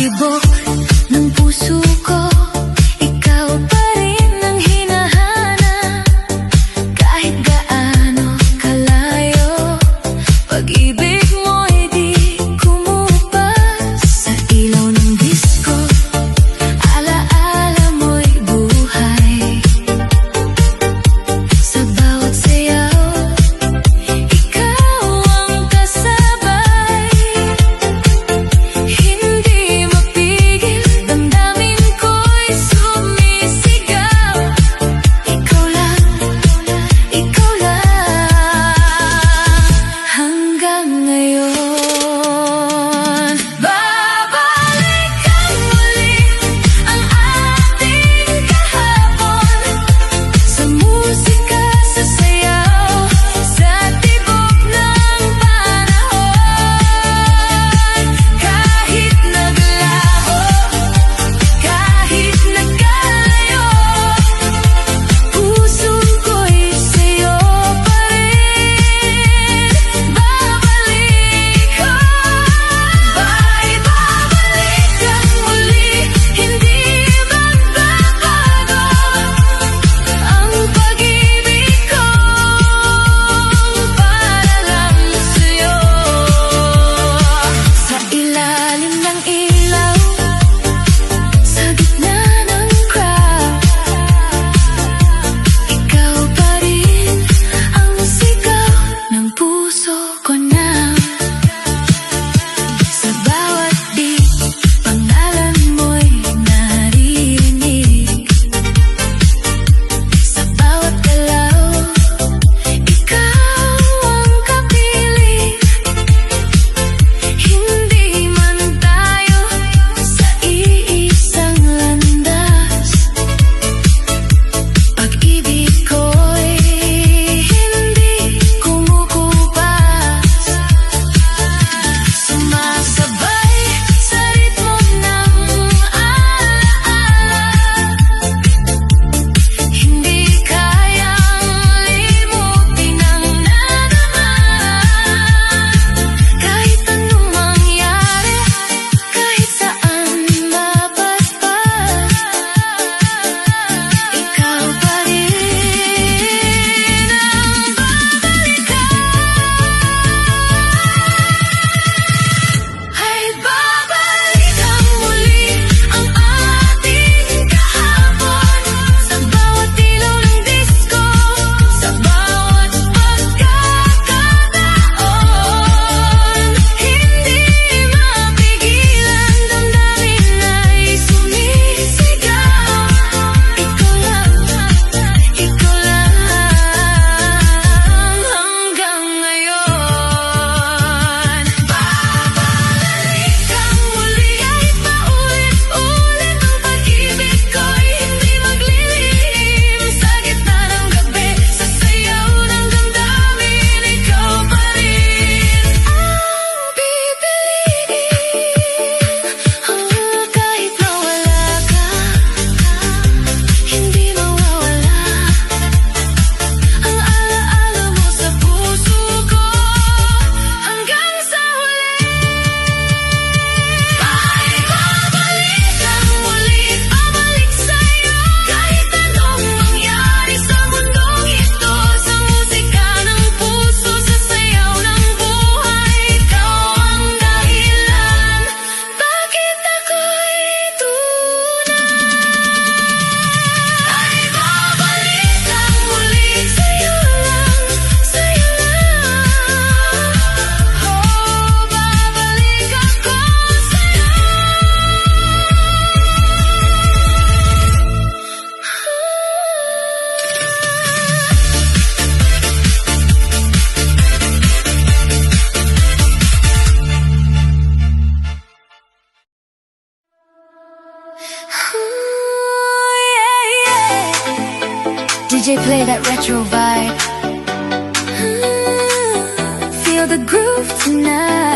tibok ng puso ko, ikaw pa rin ang hinahanap. Kahit gaano kalayo, pag-ibig mo'y di kumupas. Sa ilaw ng disco, alaala mo'y buhay. Sa bawat sayaw, ikaw ang kasabay. Hindi mapigil, damdamin ko'y sumisigaw. Ikaw lang, ikaw lang, hanggang ngayon. Babalikan muli ang ating kahapon, sa musika, sa sayaw, sa tibok ng panahon. Kahit naglaho, kahit nagkalayo, puso ko'y sa'yo pa rin. Babalik ko, babalikan muli, hindi magbabago ang pag-ibig ko para lang sa'yo. Sa ilalim ng ilaw, sa gitna ng crowd, ikaw pa rin ang sigaw ng puso ko na. Sa bawat beat, pangalan mo'y naririnig. Sa bawat galaw, ikaw ang kapiling. Hindi man tayo sa iisang landas, pag-ibig ko'y hindi kumukupas. Sumasabay sa ritmo ng alaala, hindi kayang limutin ang nadarama. Kahit anong mangyari, kahit saan mapaspas, ikaw pa rin ang babalikan. Ay babalikan muli ang ating kahapon, sa bawat ilaw ng disco, sa bawat pagkakataon. Hindi mapigilan, damdamin ay sumisigaw. Ikaw lang, hanggang ngayon. Babalikan muli, kahit paulit-ulit ang pag-ibig ko'y hindi maglilihim. Sa gitna ng gabi, sa sayaw ng damdamin, ikaw pa rin ang pipiliin. Kahit mawala ka, hindi mawawala ang alaala mo sa puso ko hanggang sa huli. Ay babalikan muli, babalik sa'yo, kahit anong mangyari sa mundong ito. Sa musika ng puso, sa sayaw ng buhay, ikaw ang dahilan bakit ako'y tunay. Ay babalikan muli, sa'yo lang, sa'yo lang. Oh, babalik ako sa'yo. DJ, play that retro vibe. Feel the groove tonight.